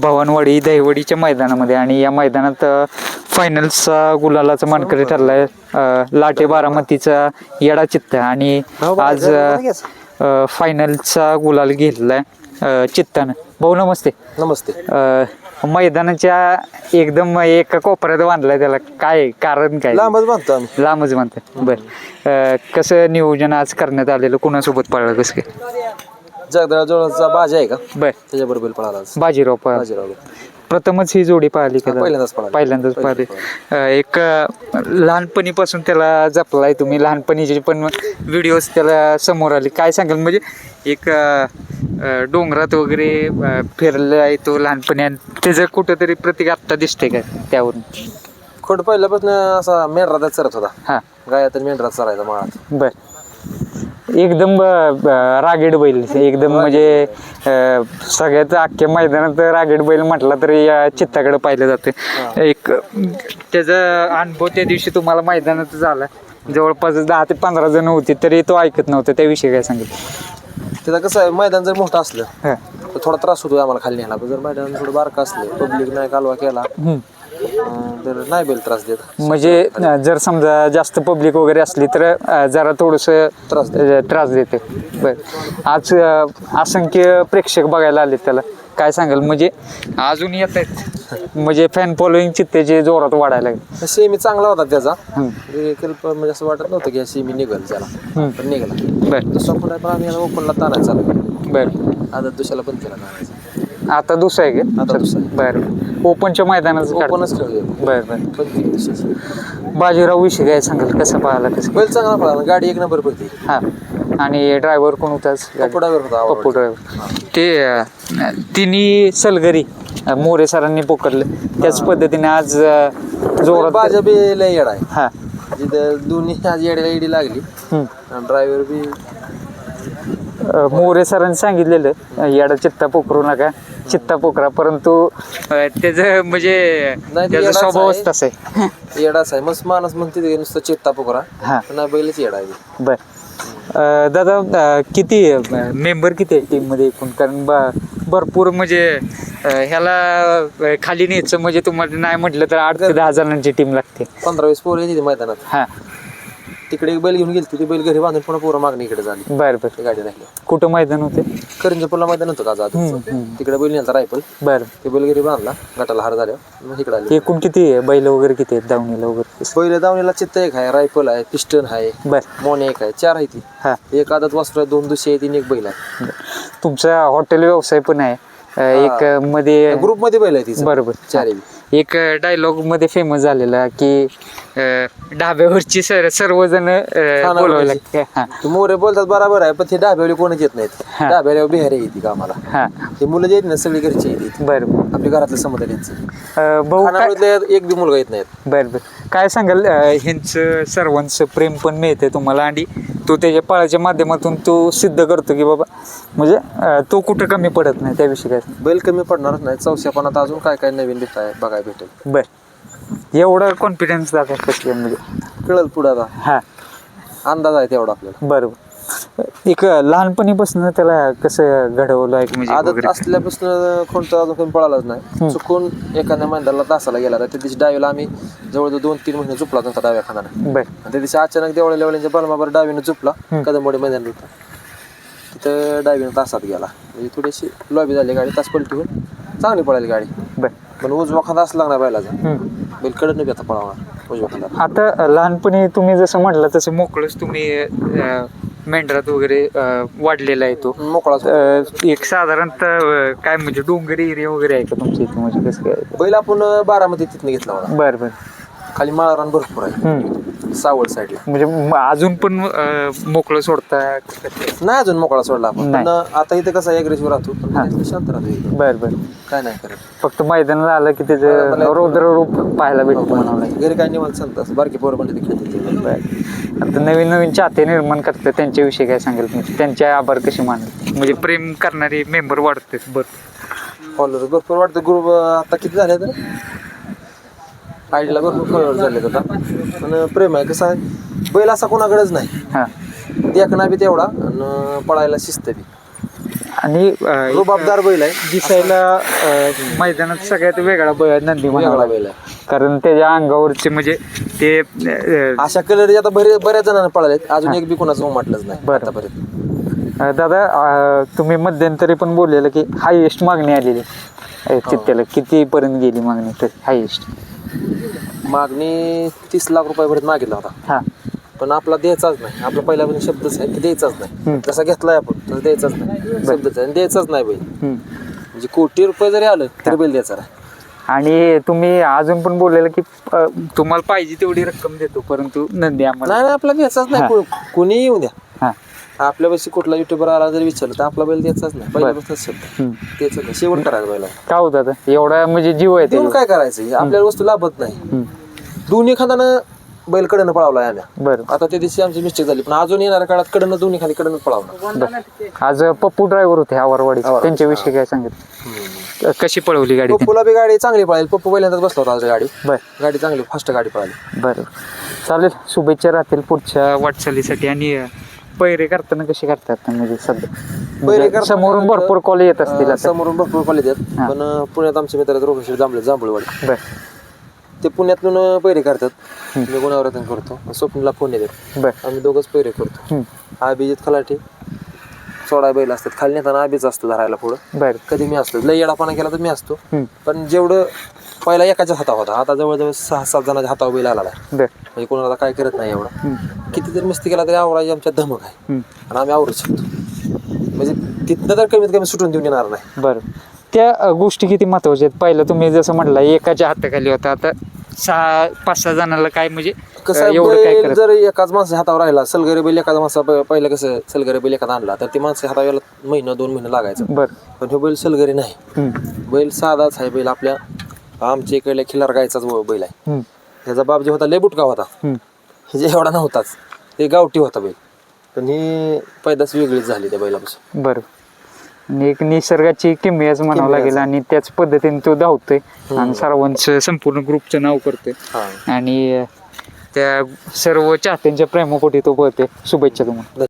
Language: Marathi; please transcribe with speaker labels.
Speaker 1: भवानवाडी दहिवडीच्या मैदानामध्ये आणि या मैदानात फायनलचा गुलालाचा मानकरी ठरलाय लाटे बारामतीचा येडा चित्ता आणि आज फायनलचा गुलाल घेतलाय चित्तानं. भाऊ नमस्ते.
Speaker 2: नमस्ते.
Speaker 1: मैदानाच्या एकदम एका कोपऱ्यात बांधलाय, त्याला काय कारण काय?
Speaker 2: लांबच बांधतो आम्ही.
Speaker 1: लांबच बांधतोय. बर, कसं नियोजन आज करण्यात आलेलं, कुणासोबत पळालं कसं काय?
Speaker 2: जगदळा जोडचा बाजी आहे का?
Speaker 1: बर,
Speaker 2: त्याच्याबरोबर पळाला
Speaker 1: बाजीराव प्रथमच ही जोडी पाहिली का?
Speaker 2: पहिल्यांदाच
Speaker 1: पाहिली. एक लहानपणीपासून त्याला जपलाय तुम्ही, लहानपणीचे पण व्हिडिओज त्याला समोर आले. काय सांगाल, म्हणजे एक डोंगरात वगैरे फिरलाय तो लहानपणी आणि त्याचं कुठंतरी प्रतीक आत्ता दिसते का त्यावरून?
Speaker 2: खोट पहिल्यापासून असा मेंढरात चरत होता.
Speaker 1: हा,
Speaker 2: गाया तर मेंढरात चरायचा माळात.
Speaker 1: बर, एकदम रागीड बैल एकदम, म्हणजे सगळ्यात अख्ख्या मैदानात रागीड बैल म्हटला तरी या चित्ताकडे पाहिलं जातं. एक त्याचा अनुभव त्या दिवशी तुम्हाला मैदानात झाला, जवळपास 10 ते 15 जण होती तरी तो ऐकत नव्हता, त्याविषयी काय सांगितलं?
Speaker 2: त्याचा कसं आहे, मैदान जर मोठं असलं तर थोडा त्रास होतो आम्हाला खाली न्यायला. जर मैदान थोडं बारकं असलं, पब्लिक नाही कालवा केला तर नाही बैल त्रास देत.
Speaker 1: म्हणजे जर समजा जास्त पब्लिक वगैरे असली तर जरा थोडस त्रास देते. बर, आज असंख्य प्रेक्षक बघायला आले त्याला, काय सांगाल? म्हणजे अजून येत आहेत, म्हणजे फॅन फॉलोईंग चित्तेचे जोरात वाढायला लागले.
Speaker 2: सेमी चांगला होता त्याचा, म्हणजे असं वाटत नव्हतं की सेमी निघल त्याला, पण निघाला.
Speaker 1: बर,
Speaker 2: दुसरा पण आहे, पण आम्ही ओपनला ताणायचा चालू.
Speaker 1: बर,
Speaker 2: आता दुसऱ्याला पण केला ताणायचा.
Speaker 1: आता दुसरा आहे का?
Speaker 2: आता दुसरा.
Speaker 1: बर, ओपनच्या मैदानात
Speaker 2: ओपनच खेळू.
Speaker 1: बर बर.
Speaker 2: पण
Speaker 1: बाजीराव विषयी काय सांगाल, कसं पाहायला कसं?
Speaker 2: बैल चांगला पळाला, गाडी 1 नंबर पडते.
Speaker 1: हा, आणि ड्रायव्हर कोण होता?
Speaker 2: पप्पू
Speaker 1: ड्रायव्हर. ते तिन्ही सलगरी मोरे सरांनी पोकरलं त्याच पद्धतीने आज जोरात
Speaker 2: बाजा बी लय येडा आहे.
Speaker 1: हा,
Speaker 2: जिथं दोन्ही आज येड्याला येडी लागली. ड्रायव्हर बी
Speaker 1: मोरे सरांनी सांगितलेलं येडा चित्ता पोकरू नका, चित्ता पोकरा, परंतु त्याचं म्हणजे त्याचा स्वभावच तसा आहे.
Speaker 2: येडाच आहे. मस्त माणूस म्हणते नुसतं चित्ता पोकरा, पण बैलच येडा आहे.
Speaker 1: बर, दादा किती मेंबर किती आहे टीम मध्ये एकूण? कारण भरपूर म्हणजे ह्याला खाली न्यायचं म्हणजे तुम्हाला नाही म्हटलं तर 8 ते 10 जणांची टीम लागते.
Speaker 2: 15-20 पोरं येते मैदानात.
Speaker 1: हा,
Speaker 2: तिकडे एक बैल घेऊन गेली, ती बैल घरी बांधून पुन्हा पोरं मागणी इकडे झाली.
Speaker 1: बर बर.
Speaker 2: गाडी राहिली.
Speaker 1: कुठं मैदान होते?
Speaker 2: करंजपूरला मैदान होतं का? तिकडे बैल नेलता रायफल.
Speaker 1: बर,
Speaker 2: ते बैल घरी बांधला, गटाला हार झाल्यावर मग इकडे आले.
Speaker 1: एकूण किती आहे बैल वगैरे किती आहेत दावणीला वगैरे?
Speaker 2: बैल दावणीला चित्त एक आहे, रायफल आहे, पिस्टन आहे,
Speaker 1: बर,
Speaker 2: मोने एक आहे, 4 आहे ती.
Speaker 1: हा,
Speaker 2: एक आदत वासरू आहे, 2 दुसरे आहे, 3 एक बैल आहे.
Speaker 1: तुमचा हॉटेल व्यवसाय पण आहे एक मध्ये,
Speaker 2: ग्रुप मध्ये बैल आहे ती.
Speaker 1: बरोबर.
Speaker 2: 4
Speaker 1: एक डायलॉग मध्ये फेमस झालेला की ढाब्यावरची सर्वजण बोलावं लागते.
Speaker 2: मोरे बोलतात बरोबर आहे, पण ते डाब्यावली कोणच येत नाहीत. डाब्याला बिहारी येते कामाला.
Speaker 1: हा,
Speaker 2: ते मुलं जे आहेत ना सगळी घरची येते.
Speaker 1: बरोबर.
Speaker 2: आपल्या घरातलं समजा यांचं
Speaker 1: भाऊ
Speaker 2: एक बी मुलगा येत नाहीत.
Speaker 1: बरोबर. काय सांगाल, ह्यांचं सर्वांचं प्रेम पण मिळते तुम्हाला आणि तो त्याच्या पळाच्या माध्यमातून तो सिद्ध करतो की बाबा म्हणजे तो कुठं कमी पडत नाही, त्याविषयी काय?
Speaker 2: बैल कमी पडणारच नाही. चौथ्यापणात अजून काय काय नवीन बघायला भेटेल.
Speaker 1: बर, एवढा कॉन्फिडन्स दाखवा कसं म्हणजे
Speaker 2: कळल पुढे आता.
Speaker 1: हा,
Speaker 2: अंदाज आहे तेवढा आपल्याला.
Speaker 1: बरोबर. एक लहानपणीपासून त्याला कसं घडवलं आहे म्हणजे
Speaker 2: आदत असल्यापासून कोणतं अजून कोणी पळालाच नाही. चुकून एखाद्या मैदानाला तासाला गेला तर त्या दिवशी डावीला आम्ही जवळजवळ 2-3 महिने झुपला नव्हता डाव्या खानाने.
Speaker 1: बर,
Speaker 2: त्या दिवशी अचानक देवळ्या लेवल्यांच्या बलमावर डावीनं झुपला, कदमवाडी मैदान होता तिथं डावीनं तासात गेला. म्हणजे थोडीशी लॉबी झाली, गाडी तास पलटी होऊन चांगली पळाली गाडी.
Speaker 1: बर,
Speaker 2: पण उजवा खांदा असला ना बैलाचा, बैल कडत नाही आता पळावणार उजवा खांदा.
Speaker 1: आता लहानपणी तुम्ही जसं म्हटलं तसं मोकळंच तुम्ही मेंढरात वगैरे वाढलेला आहे तो
Speaker 2: मोकळा.
Speaker 1: एक साधारणतः काय म्हणजे डोंगरी एरिया वगैरे आहे का तुमच्या इथे? म्हणजे कसं काय
Speaker 2: बैल आपण बारामती तिथनं घेतला होता.
Speaker 1: बर बर.
Speaker 2: खाली माळरान भरपूर आहे सावळ साईडला.
Speaker 1: म्हणजे अजून पण मोकळं सोडता
Speaker 2: नाही? अजून मोकळा सोडला आपण, पण आता इथे कसं अग्रेसिव्ह राहतो, पण शांत राहतो.
Speaker 1: बर बर.
Speaker 2: काय नाही करत.
Speaker 1: फक्त मैदानाला आलं की त्याचं रौद्र रूप पाहायला भेटतो म्हणावं लागेल.
Speaker 2: घरी काय निवांत सांगतात, बारकी पोरं पण तिकडे.
Speaker 1: बर, आता नवीन नवीन चाहते निर्माण करतात, त्यांच्याविषयी काय सांगेल म्हणजे त्यांचे आभार कसे मानले? म्हणजे प्रेम करणारे मेंबर वाढते बरं,
Speaker 2: फॉलोअर भरपूर वाटतं. ग्रुप आता किती झाले तर आयडीला भरपूर फॉलोअर झाले आता. पण प्रेम आहे कसं आहे, बैल असा कोणाकडेच नाही.
Speaker 1: हां,
Speaker 2: देखणा बी तेवढा आणि पळायला शिस्त बी.
Speaker 1: आणि
Speaker 2: रुबाबदार बैल आहे,
Speaker 1: दिसायला मैदानात सगळ्यात वेगळा नंदी म्हणावा
Speaker 2: वेगळा
Speaker 1: लागेल.
Speaker 2: बैल आहे.
Speaker 1: कारण त्याच्या अंगावरचे म्हणजे ते
Speaker 2: अशा कलर आता बऱ्याच जणांना पळालेत, अजून एक बी कोणाचं म्हटलंच नाही
Speaker 1: बरं.
Speaker 2: आतापर्यंत.
Speaker 1: दादा तुम्ही मध्यंतरी पण बोललेलं की हायएस्ट मागणी आलेली चित्त्याला, किती पर्यंत गेली मागणी तर हायएस्ट?
Speaker 2: मागणी 30 लाख रुपयापर्यंत मागितला होता,
Speaker 1: हा
Speaker 2: पण आपला द्यायचाच नाही. आपला पहिल्यापासून शब्दच आहे की द्यायचाच नाही. जसा घेतलाय आपण तसं द्यायचाच नाही, शब्दच आहे आणि द्यायचाच नाही बैल. म्हणजे कोटी रुपये जरी आलं तरी बैल द्यायचा नाही.
Speaker 1: आणि तुम्ही अजून पण बोललेलं की तुम्हाला पाहिजे तेवढी रक्कम देतो, परंतु नंदी आम्हाला
Speaker 2: नाही आपला द्यायचाच नाही. कोणी येऊ द्या,
Speaker 1: हा
Speaker 2: आपल्यापाशी कुठला युट्यूबर आला जरी विचारलं तर आपला बैल द्यायचाच नाही. पहिल्यापासूनच शब्द द्यायचं नाही, शेवट करायचं बैला.
Speaker 1: का होता एवढा म्हणजे जीव आहे
Speaker 2: देऊन
Speaker 1: त्याला?
Speaker 2: काय करायचं, आपल्याला वस्तू लाभत नाही. दोन्ही खांदानं बैल कडनं पळावला आहे आम्ही.
Speaker 1: बरं.
Speaker 2: आता त्या दिवशी आमची मिस्टेक झाली, पण अजून येणाऱ्या काळात कडनं दोन्ही खाली कडनं पळावला.
Speaker 1: आज पप्पू ड्रायव्हर होते आवारवाडी, त्यांच्याविषयी काय सांगितलं, कशी पळवली गाडी?
Speaker 2: पप्पूला बी गाडी चांगली पळाली. पप्पू पहिल्यांदाच बसला होता आज गाडी.
Speaker 1: बर
Speaker 2: गाडी चांगली फास्ट गाडी पळाली.
Speaker 1: बरं चालेल, शुभेच्छा राहतील पुढच्या वाटचालीसाठी. आणि पैरे करताना कसे करतात म्हणजे सध्या? म्हणजे
Speaker 2: करताना
Speaker 1: समोरून भरपूर कॉल येत असतील आता.
Speaker 2: समोरून भरपूर कॉल येतात, पण पुण्यात आमचे मित्र रोखेश्वर जांभूळवाडी,
Speaker 1: बर
Speaker 2: ते पुण्यातून पैरे करतात. मी गुणावरतन करतो, स्वप्नला फोन येतात,
Speaker 1: बर
Speaker 2: आम्ही दोघंच पैरे करतो. अभिजित खलाटे सोडा बैल असतात, खाली नेताना अभिच असतो धरायला पुढं.
Speaker 1: बर
Speaker 2: कधी मी असतो, लई येडापणा केला तर मी असतो. पण जेवढं पहिला एकाच्या हातावर होता, आता जवळजवळ 6-7 जणांच्या हातावर बैल आला आहे.
Speaker 1: बर
Speaker 2: म्हणजे कोणाला काय करत नाही एवढा. किती जरी मस्ती केला तरी आवरायची आमच्या धमक आहे आणि आम्ही आवरू शकतो. म्हणजे तिथनं तर कमीत कमी सुटून देऊन येणार नाही.
Speaker 1: बरं, त्या गोष्टी किती महत्वाच्या आहेत? पहिलं तुम्ही जसं म्हटलं एकाच्या हाताखाली होता, आता 5-6 जणांना काय म्हणजे
Speaker 2: कसं
Speaker 1: एवढं काय
Speaker 2: बैल
Speaker 1: करत?
Speaker 2: जर एकाच माणसा हातावर राहिला, सलगरी बैल एखादा माणसा पहिलं कसं सलगरी बैल एखादा आणला तर ती माणसं हातावर 1-2 महिने लागायचं.
Speaker 1: बरं
Speaker 2: पण हे बैल सलगरी नाही, बैल साधाच आहे. बैल आपल्या आमच्या इकडल्या खिलार गायचाच बैल आहे. ह्याचा बाप जे होता लय बुटका होता, हे जे एवढा नव्हताच, ते गावठी होता बैल. पण ही पैदास वेगळीच झाली त्या बैलापासून.
Speaker 1: बरं, आणि एक निसर्गाची किमयाच म्हणावं लागेल. आणि त्याच पद्धतीने तो धावतोय आणि सर्वांचं संपूर्ण ग्रुपचं नाव करतोय. आणि त्या सर्व चाहत्यांच्या प्रेमापोटी तो पळतोय. शुभेच्छा तुम्हाला.